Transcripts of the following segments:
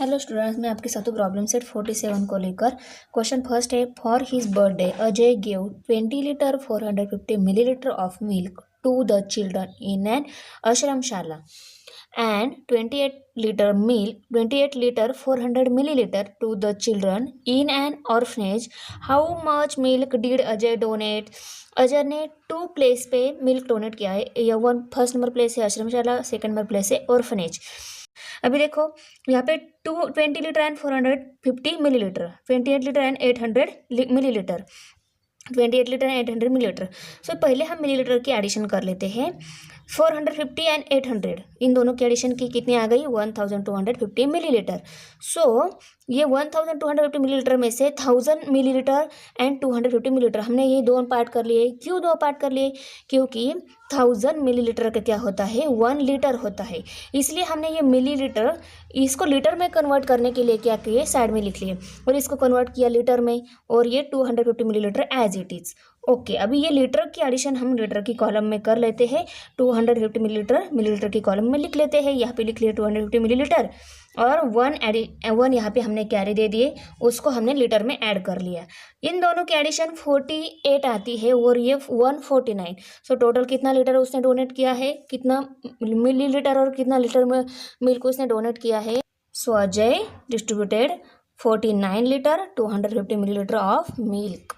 Hello students, मैं आपके साथ प्रॉब्लम सेट 47 को लेकर। क्वेश्चन फर्स्ट है, for his birthday Ajay give 20 litre 450 millilitre of milk to the children in an ashramshala and 28 liter 400 milliliter to the children in an orphanage. How much milk did Ajay donate? Ajay ने 2 place पे milk donate किया है। यह one first number place है ashramshala, second number place है orphanage. अभी देखो यहाँ पे 20 litre and 450 millilitre, 28 litre and 800 millilitre, 28 litre and 800 millilitre. So पहले हम मिलीलीटर की एडिशन कर लेते हैं। 450 एंड 800 इन दोनों की एडिशन की कितनी आ गई? 1250 मिलीलीटर। सो ये 1250 मिलीलीटर में से 1000 मिलीलीटर एंड 250 मिलीलीटर हमने ये दो पार्ट कर लिए। क्यों दो पार्ट कर लिए? क्योंकि 1000 मिलीलीटर का क्या होता है? 1 लीटर होता है। इसलिए हमने ये मिलीलीटर इसको लीटर में कन्वर्ट करने के लिए क्या किए? साइड में लिख लिए और इसको कन्वर्ट किया लीटर में, और ये 250 millilitre as it is. Okay, अभी ये लीटर की एडिशन हम लीटर की कॉलम में कर लेते हैं। 250 मिलीलीटर मिलीलीटर की कॉलम में लिख लेते हैं। यहाँ पे लिख लिया 250 मिलीलीटर और 1 यहाँ पे हमने कैरी दे दिए, उसको हमने लीटर में ऐड कर लिया। इन दोनों की एडिशन 48 आती है और ये 149। सो टोटल कितना लीटर उसने डोनेट किया है? कितना मिलीलीटर और कितना लीटर में मिल्क उसने डोनेट किया है? So Ajay distributed 49 litre 250 millilitre of milk.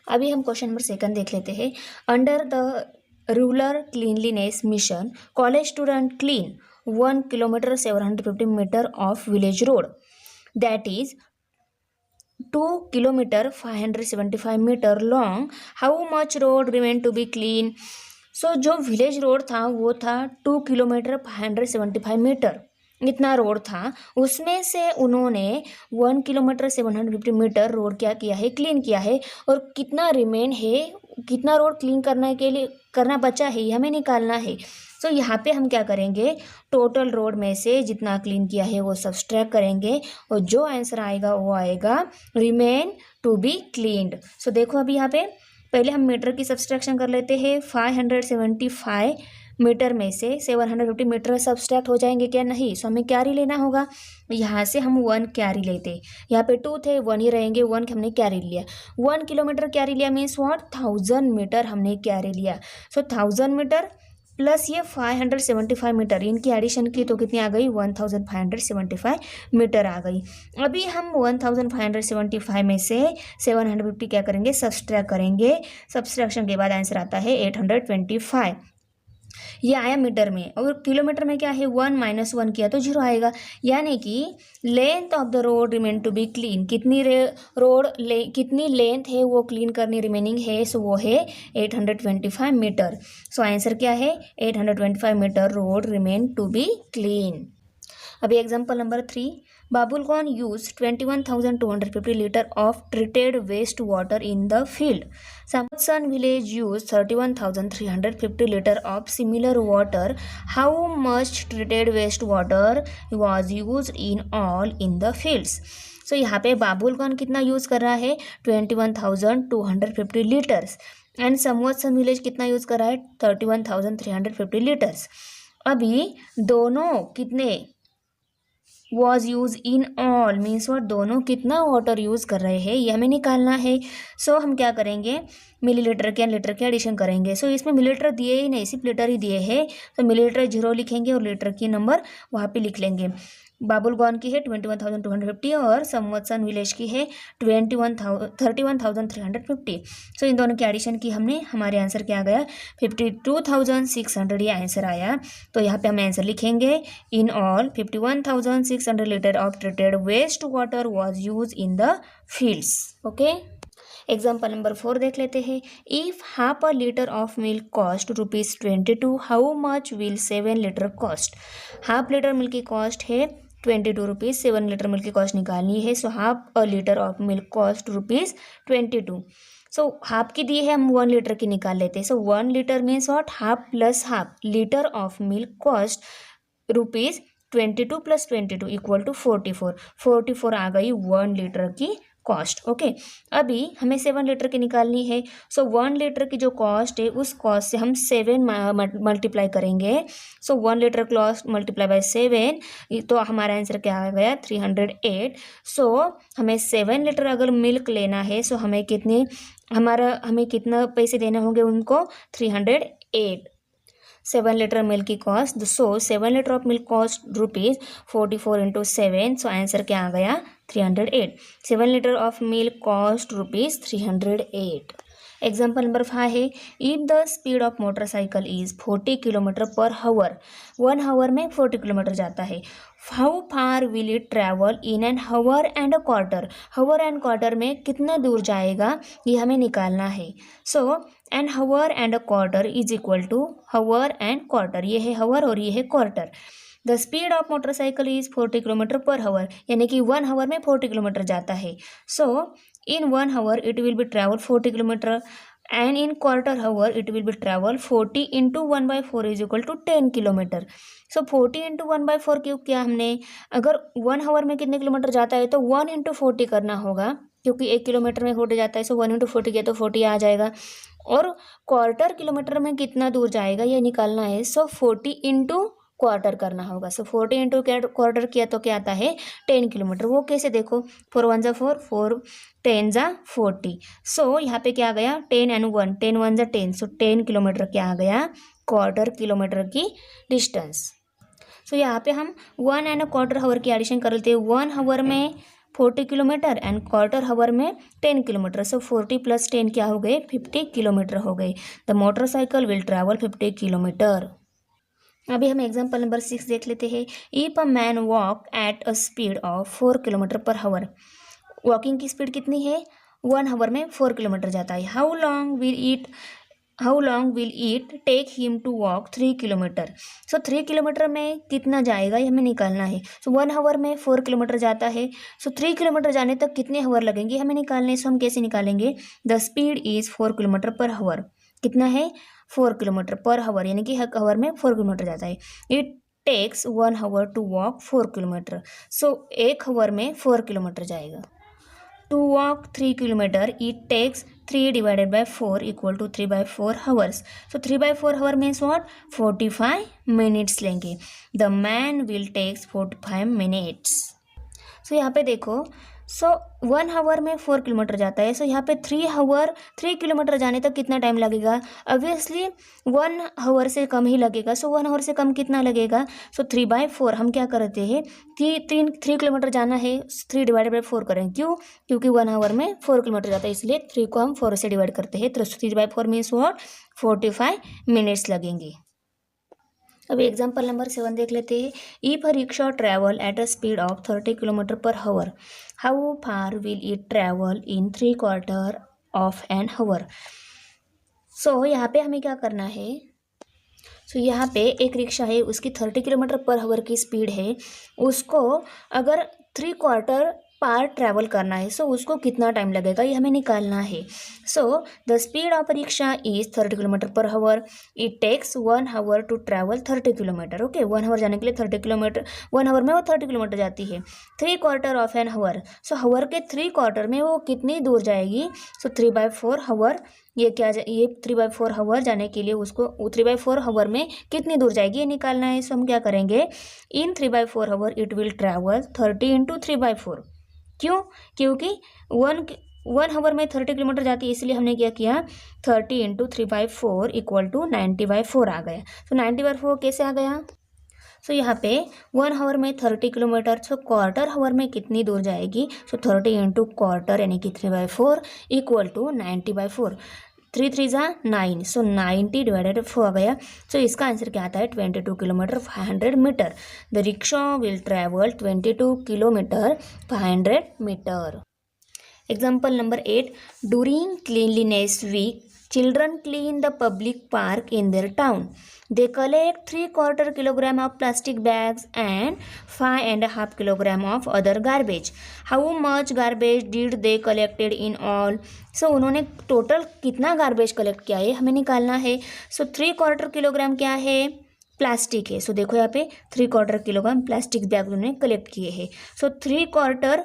अभी हम क्वेश्चन नंबर 2 देख लेते हैं। Under the rural cleanliness mission college student clean 1 kilometre 750 metre of village road, that is 2 kilometre 575 metre long. How much road remain to be clean? So जो village road था वो था 2 kilometre 575 metre, इतना road था। उसमें से उन्होंने 1 kilometre 750 metre road क्या किया है? क्लीन किया है। और कितना रिमेन है, कितना रोड क्लीन करने के लिए करना बचा है, ये हमें निकालना है। सो यहाँ पे हम क्या करेंगे? टोटल रोड में से जितना क्लीन किया है वो सब्सट्रैक्ट करेंगे और जो आंसर आएगा वो आएगा रिमेन टू बी क्लीन्ड। सो देखो अभी यहाँ पे पहले हम मीटर की सब्सट्रैक्शन कर लेते हैं। 575 मीटर में से 750 मीटर सब्सट्रैक्ट हो जाएंगे क्या? नहीं। सो हमें कैरी लेना होगा। यहाँ से हम 1 कैरी लेते, यहाँ पे 2 थे, 1 ही रहेंगे। 1 हमने कैरी लिया। 1 किलोमीटर कैरी लिया मीन्स व्हाट? 1000 मीटर हमने कैरी लिया। सो 1000 मीटर प्लस ये 575 मीटर, इनकी एडिशन की तो कितनी आ गई? 1575 मीटर आ गई। अभी हम 1575 में से 750 क्या करेंगे? सब्सट्रैक्ट करेंगे। सब्सट्रैक्शन के बाद आंसर आता है 825। ये आया मीटर में, और किलोमीटर में क्या है? 1 - 1 किया तो 0 आएगा। यानी कि length of the road remain to be clean, कितनी कितनी लेंथ है वो क्लीन करनी रिमेनिंग है? सो वो है 825 मीटर। सो आंसर क्या है? 825 metre road remain to be clean. अभी example number 3, Babulgaon use 21,250 litre of treated waste water in the field. Samson village used 31,350 liter of similar water. How much treated waste water was used in all in the fields? So यहाँ पे बाबुलगौन कितना use कर रहा है? 21,250 litres and समवत्सन village कितना use कर रहा है? 31,350 लीटर्स। अभी दोनों कितने was use in all means what? दोनों कितना वाटर यूज कर रहे हैं ये हमें निकालना है। सो हम क्या करेंगे? मिलीलीटर के लीटर के एडिशन करेंगे। सो इसमें मिलीलीटर दिए ही नहीं, सिर्फ लीटर ही दिए हैं, तो मिलीलीटर 0 लिखेंगे और लीटर की नंबर वहाँ पे लिख लेंगे। बाबुलगौन की है 21,250 और समवत्सन विलेज की है 31,350। सो इन दोनों की एडिशन की हमने, हमारे आंसर क्या आ गया? 52,600 ये आंसर आया। तो यहाँ पे हम आंसर लिखेंगे in all 51,600 litre of treated waste water was use in the fields. Okay, example number 4 देख लेते हैं। If half a litre of milk cost ₹22, how much will 7 litre cost? Half litre milk की cost है 22 rupees, 7 litre milk की cost निकालनी है। So half a litre of milk cost ₹22। So half की दी है, हम 1 लीटर की निकाल लेते हैं। सो 1 litre means what? Half plus half litre of milk cost ₹22 + 22 = 44 आ गई 1 लीटर की कॉस्ट। ओके, अभी हमें 7 लीटर की निकालनी है। सो 1 लीटर की जो कॉस्ट है उस कॉस्ट से हम 7 मल्टीप्लाई करेंगे। सो 1 लीटर कॉस्ट मल्टीप्लाई बाय 7, तो हमारा आंसर क्या आ गया 308। सो हमें 7 लीटर अगर मिल्क लेना है, सो हमें कितना पैसे देने होंगे उनको 308। 7 लीटर मिल्क की cost, so 7 litre of milk cost ₹44 into 7, so answer क्या आ गया 308। 7 litre of milk cost ₹308। Example number 5 है, if the speed of motorcycle is 40 kilometre per hour, 1 hour में 40 किलोमीटर जाता है, how far will it travel in an hour and a quarter. Hour and quarter में कितना दूर जाएगा ये हमें निकालना है। So an hour and a quarter is equal to hour and quarter, ये है हावर और ये है quarter. The speed of motorcycle is 40 kilometre per hour, यानी कि 1 हावर में 40 किलोमीटर जाता है। So in 1 hour it will be travel 40 kilometre and in quarter hour it will be travel 40 into 1/4 is equal to 10 kilometre. So 40 into 1/4 क्यों किया हमने, अगर 1 hour में कितने किलोमीटर जाता है तो 1 इंटू 40 करना होगा, क्योंकि 1 किलोमीटर में 40 जाता है। सो 1 इंटू 40 किया तो 40 आ जाएगा। और क्वार्टर किलोमीटर में कितना दूर जाएगा ये निकालना है। सो 40 इंटू क्वार्टर करना होगा। सो 40 इंटू क्वार्टर किया तो क्या आता है 10 किलोमीटर। वो कैसे देखो, 4 1 जा 4, 4 10 जा 40। सो यहाँ पे क्या आ गया 10 एंड 1, 10 1 जा 10, सो 10 किलोमीटर क्या आ गया क्वार्टर किलोमीटर की डिस्टेंस। सो यहाँ पे हम 1 एंड क्वार्टर हावर की एडिशन कर लेते हैं। 1 हावर में 40 किलोमीटर एंड क्वार्टर हावर में 10 किलोमीटर। सो 40 प्लस 10 क्या हो गए 50 किलोमीटर हो गए। The motorcycle will travel 50 kilometre. अभी हम एग्जाम्पल नंबर 6 देख लेते हैं। If a man walk at a speed of 4 kilometre per hour, walking की स्पीड कितनी है 1 हावर में 4 किलोमीटर जाता है। How long will it take him to walk 3 kilometre. So 3 kilometre में कितना जाएगा ये हमें निकालना है। सो 1 हावर में 4 किलोमीटर जाता है, सो 3 किलोमीटर जाने तक कितने हावर लगेंगे हमें निकालने। सो हम कैसे निकालेंगे, the speed is 4 kilometre per हावर, कितना है 4 किलोमीटर पर हावर, यानी कि हर हावर में 4 किलोमीटर जाता है। It takes 1 hour to walk 4 kilometre. So 1 hour में 4 किलोमीटर जाएगा। To walk 3 kilometre it takes 3 divided by 4 equal to 3/4 hours. So 3/4 hour means what 45 minutes लेंगे। The man will takes 45 minutes. So यहाँ पे देखो, सो 1 hour में 4 kilometre जाता है। सो यहाँ पे 3 किलोमीटर जाने तक कितना टाइम लगेगा, ऑब्वियसली 1 हावर से कम ही लगेगा। सो 1 हावर से कम कितना लगेगा, सो 3/4 हम क्या करते हैं 3 किलोमीटर जाना है 3 डिवाइडेड बाई 4 करें, क्यों, क्योंकि 1 हावर में 4 किलोमीटर जाता है, इसलिए 3 को हम 4 से डिवाइड करते हैं। तो 3/4 मीन्स व्हाट 45 मिनट्स लगेंगे। अभी एग्जाम्पल नंबर 7 देख लेते हैं। If a rickshaw travel at a speed of 30 kilometre per hour, how far will it travel in 3/4 of an hour. So यहाँ पे हमें क्या करना है, सो यहाँ पे एक रिक्शा है, उसकी 30 किलोमीटर पर हावर की स्पीड है, उसको अगर 3/4 पार ट्रैवल करना है, सो उसको कितना टाइम लगेगा ये हमें निकालना है। So the speed of rickshaw is 30 kilometre per hour, it takes 1 hour to travel 30 kilometre. Okay, 1 hour जाने के लिए 30 किलोमीटर, 1 हावर में वो 30 किलोमीटर जाती है। 3/4 ऑफ एन हावर, सो हावर के 3/4 में वो कितनी दूर जाएगी, सो 3/4 हावर, ये 3/4 हावर जाने के लिए उसको 3/4 हावर में कितनी दूर जाएगी ये निकालना है। सो हम क्या करेंगे, इन 3/4 हावर इट विल ट्रैवल 30 इंटू 3/4। क्यों, क्योंकि 1 हावर में 30 किलोमीटर जाती है, इसलिए हमने क्या किया 30 इंटू 3/4 इक्वल टू 90/4 आ गया। सो 90/4 कैसे आ गया, सो यहाँ पे 1 हावर में 30 किलोमीटर, सो क्वार्टर हावर में कितनी दूर जाएगी, सो 30 इंटू क्वार्टर यानी कि 3/4 इक्वल टू 90/4। 3 3 जा 9, सो 90 डिवाइडेड 4 आ गया। सो इसका आंसर क्या आता है 22 kilometre 500 metre. The rickshaw will travel 22 kilometre 500 metre. Example number 8. During cleanliness week, children clean the public park in their town. They collect 3/4 kilogram of plastic bags and 5.5 kilogram of other garbage. How much garbage did they collected in all? So उन्होंने total कितना garbage collect किया है हमें निकालना है। सो 3/4 kilogram क्या है, plastic है। सो देखो यहाँ पे 3/4 किलोग्राम प्लास्टिक बैग उन्होंने कलेक्ट किए हैं। सो 3/4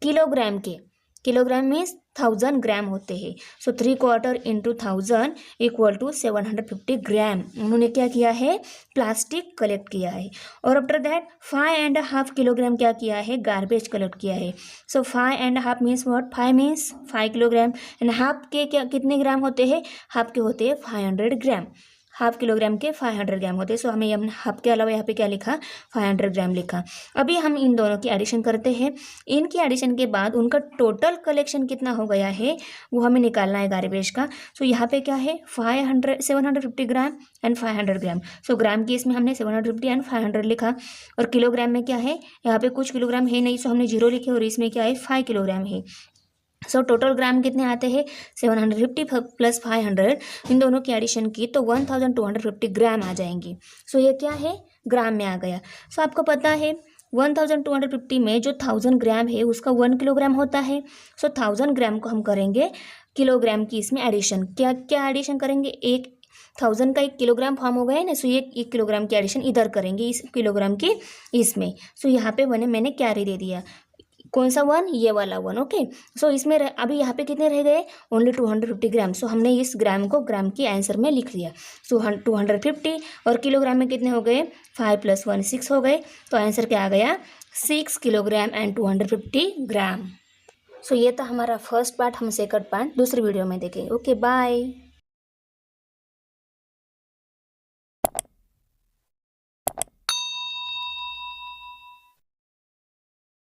किलोग्राम के किलोग्राम मीन्स 1000 ग्राम होते हैं। सो 3/4 इंटू 1000 इक्वल टू 750 ग्राम उन्होंने क्या किया है, प्लास्टिक कलेक्ट किया है। और आफ्टर दैट 5.5 किलोग्राम क्या किया है, गार्बेज कलेक्ट किया है। सो 5.5 means what, 5 means 5 kilogram and half के क्या कितने ग्राम होते हैं, हाफ के होते हैं 500 ग्राम। हाफ किलोग्राम के 500 ग्राम होते हैं। सो हमें हमने हाफ के अलावा यहाँ पे क्या लिखा, 500 ग्राम लिखा। अभी हम इन दोनों की एडिशन करते हैं। इनकी एडिशन के बाद उनका टोटल कलेक्शन कितना हो गया है वो हमें निकालना है गार्बेज का। सो यहाँ पे क्या है 750 ग्राम एंड 500 ग्राम। सो ग्राम की इसमें हमने 750 एंड 500 लिखा। और किलोग्राम में क्या है, यहाँ पे कुछ किलोग्राम है नहीं, सो हमने 0 लिखे और इसमें क्या है 5 किलोग्राम है। सो टोटल ग्राम कितने आते हैं 750 प्लस 500, इन दोनों की एडिशन की तो 1250 ग्राम आ जाएंगी। सो ये क्या है, ग्राम में आ गया। सो आपको पता है 1250 में जो 1000 ग्राम है उसका 1 किलोग्राम होता है। सो 1000 ग्राम को हम करेंगे किलोग्राम की इसमें एडिशन। क्या क्या एडिशन करेंगे, एक 1000 का 1 किलोग्राम फॉर्म हो गया है ना। सो ये 1 किलोग्राम की एडिशन इधर करेंगे इस किलोग्राम की इसमें। सो यहाँ पे मैंने कैरी दे दिया, कौन सा 1, ये वाला 1। ओके, सो इसमें अभी यहाँ पे कितने रह गए, ओनली 250 ग्राम। सो हमने इस ग्राम को ग्राम की आंसर में लिख लिया। सो 250 और किलोग्राम में कितने हो गए, 5 + 1 6 हो गए। तो आंसर क्या आ गया, 6 किलोग्राम एंड 250 ग्राम। सो ये था हमारा फर्स्ट पार्ट। हम सेकंड पार्ट दूसरी वीडियो में देखेंगे। Okay bye.